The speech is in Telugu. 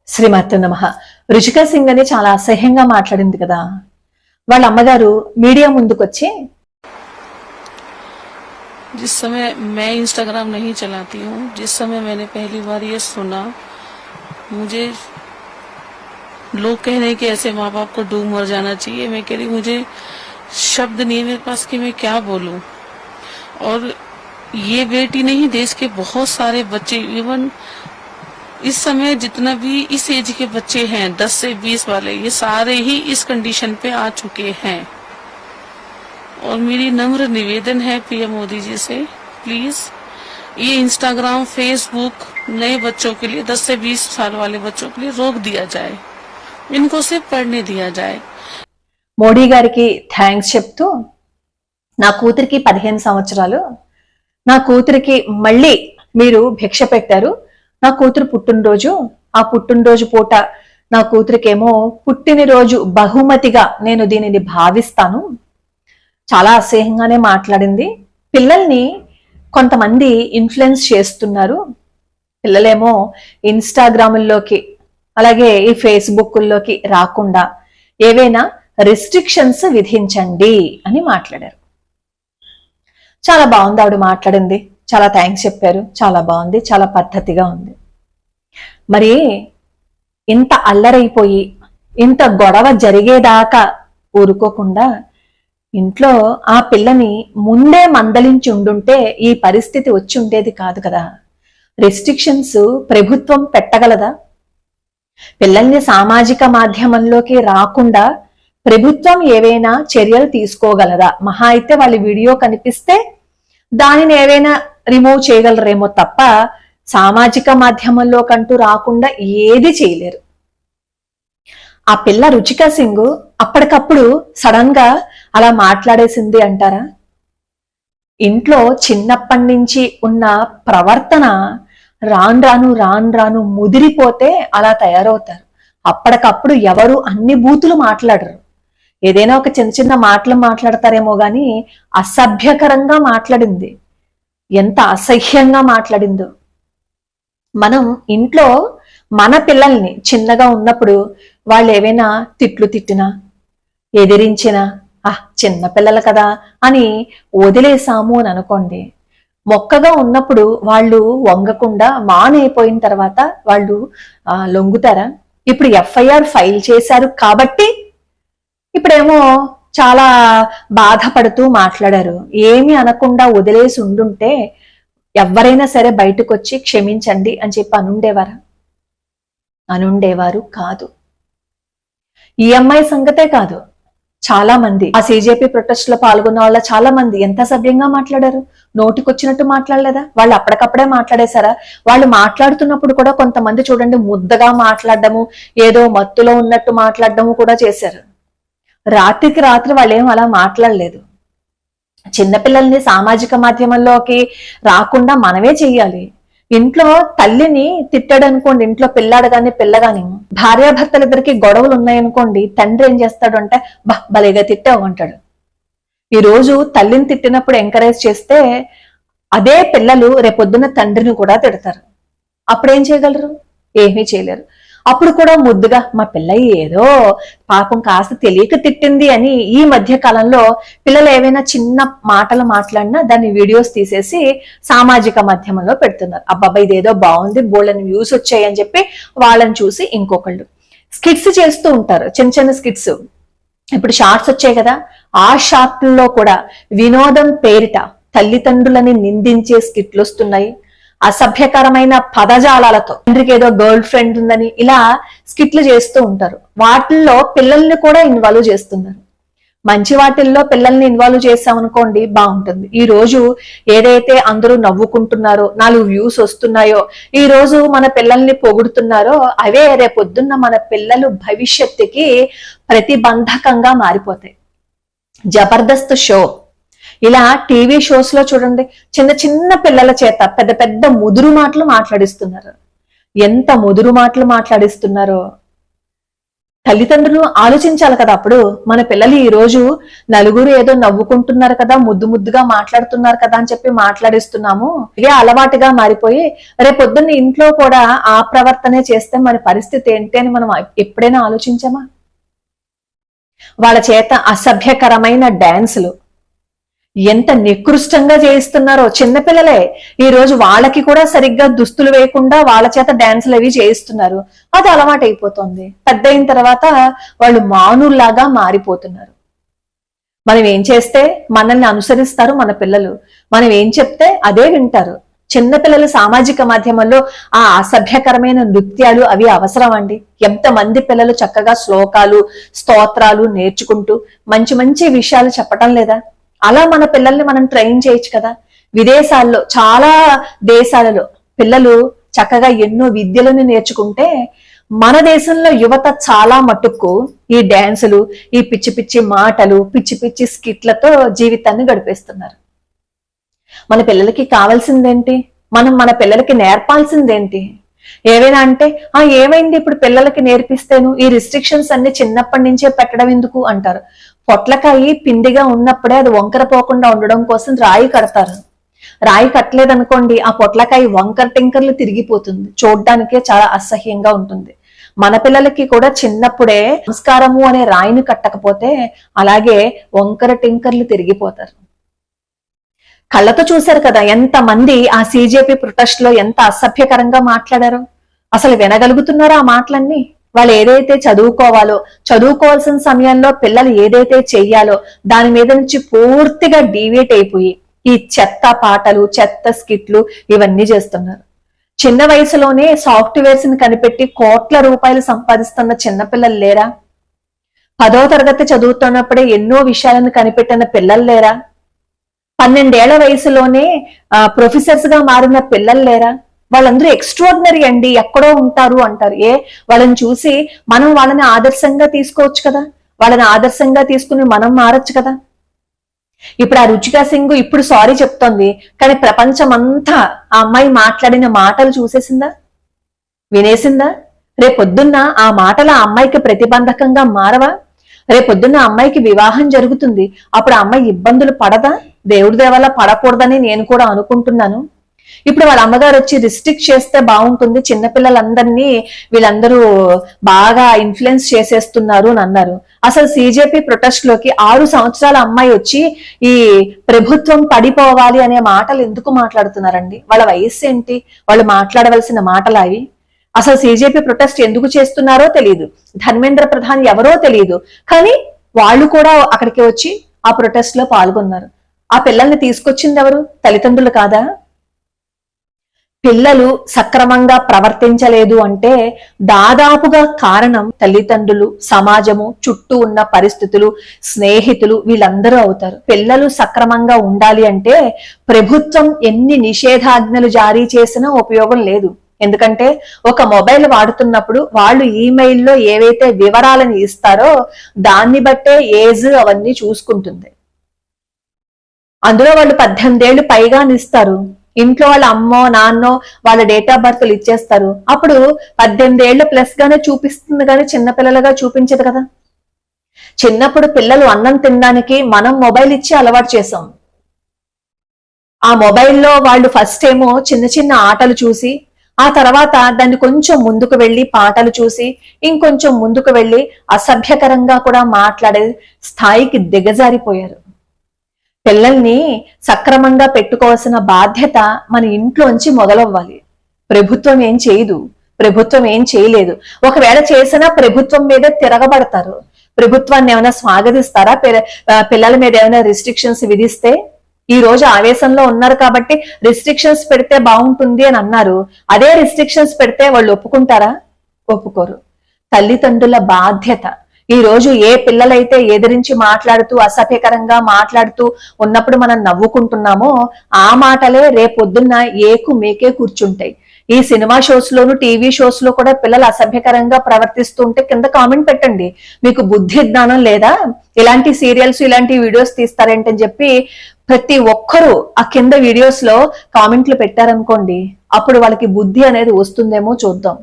శ్రీమాత నమః. రుచిక సింగ్ అని చాలా అసహ్యంగా మాట్లాడింది కదా. వాళ్ళ అమ్మగారు మీడియా ముందుకొచ్చి, जिस समय मैं इंस्टाग्राम नहीं चलाती हूँ, जिस समय मैंने पहली बार ये सुना, मुझे लोग कह रहे हैं कि ऐसे माँ बाप को डूब मर जाना चाहिए। मैं कह रही मुझे शब्द नहीं है मेरे पास कि मैं क्या बोलूँ। और ये बेटी नहीं, देश के बहुत सारे बच्चे, इवन इस समय जितना भी इस एज के बच्चे हैं 10 से 20 वाले, ये सारे ही इस कंडीशन पे आ चुके हैं। और मेरी नम्र निवेदन है पीएम मोदी जी से, प्लीज ये इंस्टाग्राम फेसबुक नए बच्चों के लिए 10 से 20 साल वाले बच्चों के लिए रोक दिया जाए, इनको सिर्फ पढ़ने दिया जाए। మోడీ గారికి థ్యాంక్స్ చెప్తూ, నా కూతురికి 15 సంవత్సరాలు, నా కూతురికి మళ్ళీ మీరు భిక్ష పెట్టారు. నా కూతురు పుట్టినరోజు, ఆ పుట్టినరోజు పూట నా కూతురికేమో పుట్టినరోజు బహుమతిగా నేను దీనిని భావిస్తాను. చాలా అసహ్యంగానే మాట్లాడింది. పిల్లల్ని కొంతమంది ఇన్ఫ్లుయెన్స్ చేస్తున్నారు. పిల్లలేమో ఇన్స్టాగ్రాముల్లోకి అలాగే ఈ ఫేస్బుక్లోకి రాకుండా ఏవైనా రిస్ట్రిక్షన్స్ విధించండి అని మాట్లాడారు. చాలా బాగుంది ఆవిడ మాట్లాడింది. చాలా థ్యాంక్స్ చెప్పారు. చాలా బాగుంది, చాలా పద్ధతిగా ఉంది. మరి ఇంత అల్లరైపోయి ఇంత గొడవ జరిగేదాకా ఊరుకోకుండా ఇంట్లో ఆ పిల్లని ముందే మందలించి ఉండుంటే ఈ పరిస్థితి వచ్చి ఉండేది కాదు కదా. రెస్ట్రిక్షన్స్ ప్రభుత్వం పెట్టగలదా? పిల్లల్ని సామాజిక మాధ్యమంలోకి రాకుండా ప్రభుత్వం ఏవైనా చర్యలు తీసుకోగలదా? మహా అయితే వాళ్ళ వీడియో కనిపిస్తే దానిని ఏవైనా రిమూవ్ చేయగలరేమో తప్ప సామాజిక మాధ్యమంలోకంటూ రాకుండా ఏది చేయలేరు. ఆ పిల్ల రుచిక సింగ్ అప్పటికప్పుడు సడన్ గా అలా మాట్లాడేసింది అంటారా? ఇంట్లో చిన్నప్పటి నుంచి ఉన్న ప్రవర్తన రాను రాను ముదిరిపోతే అలా తయారవుతారు. అప్పటికప్పుడు ఎవరు అన్ని బూతులు మాట్లాడరు. ఏదైనా ఒక చిన్న చిన్న మాటలు మాట్లాడతారేమో గాని అసభ్యకరంగా మాట్లాడింది. ఎంత అసహ్యంగా మాట్లాడిందో. మనం ఇంట్లో మన పిల్లల్ని చిన్నగా ఉన్నప్పుడు వాళ్ళు ఏవైనా తిట్లు తిట్టినా ఎదిరించినా చిన్న పిల్లలు కదా అని వదిలేసాము అని అనుకోండి, మొక్కగా ఉన్నప్పుడు వాళ్ళు వంగకుండా మానైపోయిన తర్వాత వాళ్ళు లొంగుతారా? ఇప్పుడు ఎఫ్ఐఆర్ ఫైల్ చేశారు కాబట్టి ఇప్పుడేమో చాలా బాధపడుతూ మాట్లాడారు. ఏమి అనకుండా వదిలేసి ఉండుంటే ఎవరైనా సరే బయటకు వచ్చి క్షమించండి అని చెప్పి అనుండేవారు కాదు. ఈ అమ్మాయి సంగతే కాదు, చాలా మంది ఆ సిజేపీ ప్రొటెస్ట్ లో పాల్గొన్న వాళ్ళ చాలా మంది ఎంత సభ్యంగా మాట్లాడారు. నోటికొచ్చినట్టు మాట్లాడలేదా? వాళ్ళు అప్పటికప్పుడే మాట్లాడేశారా? వాళ్ళు మాట్లాడుతున్నప్పుడు కూడా కొంతమంది చూడండి ముద్దగా మాట్లాడడము, ఏదో మత్తులో ఉన్నట్టు మాట్లాడడము కూడా చేశారు. రాత్రికి రాత్రి వాళ్ళు ఏం అలా మాట్లాడలేదు. చిన్నపిల్లల్ని సామాజిక మాధ్యమంలోకి రాకుండా మనమే చెయ్యాలి. ఇంట్లో తల్లిని తిట్టాడు అనుకోండి, ఇంట్లో పిల్లాడు గాని పిల్ల గాని, భార్యాభర్తలిద్దరికి గొడవలు ఉన్నాయనుకోండి, తండ్రి ఏం చేస్తాడు అంటే భలేగా తిట్టావు అంటాడు. ఈ రోజు తల్లిని తిట్టినప్పుడు ఎంకరేజ్ చేస్తే అదే పిల్లలు రేపొద్దున తండ్రిని కూడా తిడతారు. అప్పుడేం చేయగలరు? ఏమీ చేయలేరు. అప్పుడు కూడా ముద్దుగా మా పిల్ల ఏదో పాపం కాస్త తెలియక తిట్టింది అని ఈ మధ్య కాలంలో పిల్లలు ఏవైనా చిన్న మాటలు మాట్లాడినా దాన్ని వీడియోస్ తీసేసి సామాజిక మాధ్యమంలో పెడుతున్నారు. అబ్బాబా ఇదేదో బాగుంది, బోళ్ళని వ్యూస్ వచ్చాయి అని చెప్పి వాళ్ళని చూసి ఇంకొకళ్ళు స్కిట్స్ చేస్తూ ఉంటారు. చిన్న చిన్న స్కిట్స్, ఇప్పుడు షార్ట్స్ వచ్చాయి కదా, ఆ షార్ట్లలో కూడా వినోదం పేరిట తల్లిదండ్రులని నిందించే స్కిట్లు వస్తున్నాయి. అసభ్యకరమైన పదజాలాలతో తండ్రికి ఏదో గర్ల్ ఫ్రెండ్ ఉందని ఇలా స్కిట్లు చేస్తూ ఉంటారు. వాటిల్లో పిల్లల్ని కూడా ఇన్వాల్వ్ చేస్తున్నారు. మంచి వాటిల్లో పిల్లల్ని ఇన్వాల్వ్ చేసామనుకోండి బాగుంటుంది. ఈ రోజు ఏదైతే అందరూ నవ్వుకుంటున్నారో, 4 వ్యూస్ వస్తున్నాయో, ఈ రోజు మన పిల్లల్ని పొగుడుతున్నారో అవే రేపొద్దున్న మన పిల్లలు భవిష్యత్తుకి ప్రతిబంధకంగా మారిపోతాయి. జబర్దస్త్ షో, ఇలా టీవీ షోస్ లో చూడండి చిన్న చిన్న పిల్లల చేత పెద్ద పెద్ద ముదురు మాటలు మాట్లాడిస్తున్నారు. ఎంత ముదురు మాటలు మాట్లాడిస్తున్నారో. తల్లిదండ్రులు ఆలోచించాలి కదా. అప్పుడు మన పిల్లలు ఈ రోజు నలుగురు ఏదో నవ్వుకుంటున్నారు కదా, ముద్దు ముద్దుగా మాట్లాడుతున్నారు కదా అని చెప్పి మాట్లాడిస్తున్నాము. ఇదే అలవాటుగా మారిపోయి రేపొద్దున్న ఇంట్లో కూడా ఆ ప్రవర్తనే చేస్తే మన పరిస్థితి ఏంటి అని మనం ఎప్పుడైనా ఆలోచించామా? వాళ్ళ చేత అసభ్యకరమైన డాన్సులు ఎంత నికృష్టంగా చేయిస్తున్నారో. చిన్నపిల్లలే ఈ రోజు వాళ్ళకి కూడా సరిగ్గా దుస్తులు వేయకుండా వాళ్ళ చేత డాన్సులు అవి చేయిస్తున్నారు. అది అలవాటు అయిపోతుంది. పెద్ద అయిన తర్వాత వాళ్ళు మానుల్లాగా మారిపోతున్నారు. మనం ఏం చేస్తే మనల్ని అనుసరిస్తారు మన పిల్లలు, మనం ఏం చెప్తే అదే వింటారు. చిన్నపిల్లలు సామాజిక మాధ్యమంలో ఆ అసభ్యకరమైన నృత్యాలు అవి అవసరం అండి. ఎంతమంది పిల్లలు చక్కగా శ్లోకాలు స్తోత్రాలు నేర్చుకుంటూ మంచి మంచి విషయాలు చెప్పటం లేదా? అలా మన పిల్లల్ని మనం ట్రైన్ చేయొచ్చు కదా. విదేశాల్లో చాలా దేశాలలో పిల్లలు చక్కగా ఎన్నో విద్యలను నేర్చుకుంటే మన దేశంలో యువత చాలా మటుకు ఈ డాన్సులు, ఈ పిచ్చి పిచ్చి మాటలు, పిచ్చి పిచ్చి స్కిట్లతో జీవితాన్ని గడిపేస్తున్నారు. మన పిల్లలకి కావాల్సిందేంటి? మనం మన పిల్లలకి నేర్పాల్సిందేంటి? ఏవైనా అంటే ఏమైంది ఇప్పుడు పిల్లలకి నేర్పిస్తేను, ఈ రిస్ట్రిక్షన్స్ అన్ని చిన్నప్పటి నుంచే పెట్టడం ఎందుకు అంటారు. పొట్లకాయ పిండిగా ఉన్నప్పుడే అది వంకర పోకుండా ఉండడం కోసం రాయి కడతారు. రాయి కట్టలేదనుకోండి ఆ పొట్లకాయ వంకర టింకర్లు తిరిగిపోతుంది, చూడ్డానికే చాలా అసహ్యంగా ఉంటుంది. మన పిల్లలకి కూడా చిన్నప్పుడే సంస్కారము అనే రాయిని కట్టకపోతే అలాగే వంకర టింకర్లు తిరిగిపోతారు. కళ్ళతో చూశారు కదా ఎంతమంది ఆ సిజేపీ ప్రొటెస్ట్ లో ఎంత అసభ్యకరంగా మాట్లాడారు. అసలు వినగలుగుతున్నారో ఆ మాటలన్నీ? వాళ్ళు ఏదైతే చదువుకోవాలో, చదువుకోవాల్సిన సమయంలో పిల్లలు ఏదైతే చెయ్యాలో దాని మీద నుంచి పూర్తిగా డీవియేట్ అయిపోయి ఈ చెత్త పాటలు, చెత్త స్కిట్లు ఇవన్నీ చేస్తున్నారు. చిన్న వయసులోనే సాఫ్ట్వేర్స్ ని కనిపెట్టి కోట్ల రూపాయలు సంపాదిస్తున్న చిన్నపిల్లలు లేరా? 10వ తరగతి చదువుతున్నప్పుడే ఎన్నో విషయాలను కనిపెట్టిన పిల్లలు లేరా? 12 ఏళ్ల వయసులోనే ప్రొఫెసర్స్ గా మారిన పిల్లలు లేరా? వాళ్ళందరూ ఎక్స్ట్రాడినరీ అండి, ఎక్కడో ఉంటారు అంటారు. వాళ్ళని చూసి మనం వాళ్ళని ఆదర్శంగా తీసుకోవచ్చు కదా. వాళ్ళని ఆదర్శంగా తీసుకుని మనం మారచ్చు కదా. ఇప్పుడు ఆ రుచికా సింగ్ ఇప్పుడు సారీ చెప్తోంది, కానీ ప్రపంచం అంతా ఆ అమ్మాయి మాట్లాడిన మాటలు చూసేసిందా, వినేసిందా? రేపొద్దున్న ఆ మాటలు ఆ అమ్మాయికి ప్రతిబంధకంగా మారవా? రేపొద్దున్న అమ్మాయికి వివాహం జరుగుతుంది, అప్పుడు ఆ అమ్మాయి ఇబ్బందులు పడదా? దేవుడి దేవల్ల పడకూడదని నేను కూడా అనుకుంటున్నాను. ఇప్పుడు వాళ్ళ అమ్మగారు వచ్చి రిస్ట్రిక్ట్ చేస్తే బాగుంటుంది, చిన్నపిల్లలందరినీ వీళ్ళందరూ బాగా ఇన్ఫ్లుయెన్స్ చేసేస్తున్నారు అని అన్నారు. అసలు సిజేపీ ప్రొటెస్ట్ లోకి 6 సంవత్సరాల అమ్మాయి వచ్చి ఈ ప్రభుత్వం పడిపోవాలి అనే మాటలు ఎందుకు మాట్లాడుతున్నారండి? వాళ్ళ వయస్సు ఏంటి? వాళ్ళు మాట్లాడవలసిన మాటలు అవి? అసలు సిజేపీ ప్రొటెస్ట్ ఎందుకు చేస్తున్నారో తెలియదు, ధర్మేంద్ర ప్రధాన్ ఎవరో తెలియదు, కానీ వాళ్ళు కూడా అక్కడికి వచ్చి ఆ ప్రొటెస్ట్ లో పాల్గొన్నారు. ఆ పిల్లల్ని తీసుకొచ్చింది ఎవరు? తల్లిదండ్రులు కాదా? పిల్లలు సక్రమంగా ప్రవర్తించలేదు అంటే దాదాపుగా కారణం తల్లిదండ్రులు, సమాజము, చుట్టూ ఉన్న పరిస్థితులు, స్నేహితులు వీళ్ళందరూ అవుతారు. పిల్లలు సక్రమంగా ఉండాలి అంటే ప్రభుత్వం ఎన్ని నిషేధాజ్ఞలు జారీ చేసినా ఉపయోగం లేదు. ఎందుకంటే ఒక మొబైల్ వాడుతున్నప్పుడు వాళ్ళు ఈమెయిల్లో ఏవైతే వివరాలను ఇస్తారో దాన్ని బట్టే ఏజ్ అవన్నీ చూసుకుంటుంది. అందులో వాళ్ళు 18 ఏళ్ళు పైగా ఇస్తారు. ఇంట్లో వాళ్ళ అమ్మో నాన్నో వాళ్ళ డేట్ ఆఫ్ బర్త్లు ఇచ్చేస్తారు. అప్పుడు 18 ఏళ్ళు ప్లస్ గానే చూపిస్తుంది, కానీ చిన్నపిల్లలుగా చూపించదు కదా. చిన్నప్పుడు పిల్లలు అన్నం తినడానికి మనం మొబైల్ ఇచ్చి అలవాటు చేసాం. ఆ మొబైల్లో వాళ్ళు ఫస్ట్ ఏమో చిన్న చిన్న ఆటలు చూసి, ఆ తర్వాత దాన్ని కొంచెం ముందుకు వెళ్లి పాటలు చూసి, ఇంకొంచెం ముందుకు వెళ్లి అసభ్యకరంగా కూడా మాట్లాడే స్థాయికి దిగజారిపోయారు. పిల్లల్ని సక్రమంగా పెట్టుకోవాల్సిన బాధ్యత మన ఇంట్లోంచి మొదలవ్వాలి. ప్రభుత్వం ఏం చేయదు, ప్రభుత్వం ఏం చేయలేదు. ఒకవేళ చేసినా ప్రభుత్వం మీదే తిరగబడతారు. ప్రభుత్వాన్ని ఏమైనా స్వాగతిస్తారా? పిల్లల మీద ఏమైనా రిస్ట్రిక్షన్స్ విధిస్తే? ఈ రోజు ఆవేశంలో ఉన్నారు కాబట్టి రిస్ట్రిక్షన్స్ పెడితే బాగుంటుంది అని అన్నారు. అదే రిస్ట్రిక్షన్స్ పెడితే వాళ్ళు ఒప్పుకుంటారా? ఒప్పుకోరు. తల్లిదండ్రుల బాధ్యత. ఈ రోజు ఏ పిల్లలైతే ఎదిరించి మాట్లాడుతూ అసభ్యకరంగా మాట్లాడుతూ ఉన్నప్పుడు మనం నవ్వుకుంటున్నామో ఆ మాటలే రేపొద్దున్న ఏకు మేకే కూర్చుంటాయి. ఈ సినిమా షోస్ లోను, టీవీ షోస్ లో కూడా పిల్లలు అసభ్యకరంగా ప్రవర్తిస్తూ ఉంటే కింద కామెంట్ పెట్టండి, మీకు బుద్ధి జ్ఞానం లేదా, ఇలాంటి సీరియల్స్ ఇలాంటి వీడియోస్ తీస్తారేంటని చెప్పి ప్రతి ఒక్కరూ ఆ కింద వీడియోస్ లో కామెంట్లు పెట్టారనుకోండి, అప్పుడు వాళ్ళకి బుద్ధి అనేది వస్తుందేమో చూద్దాం.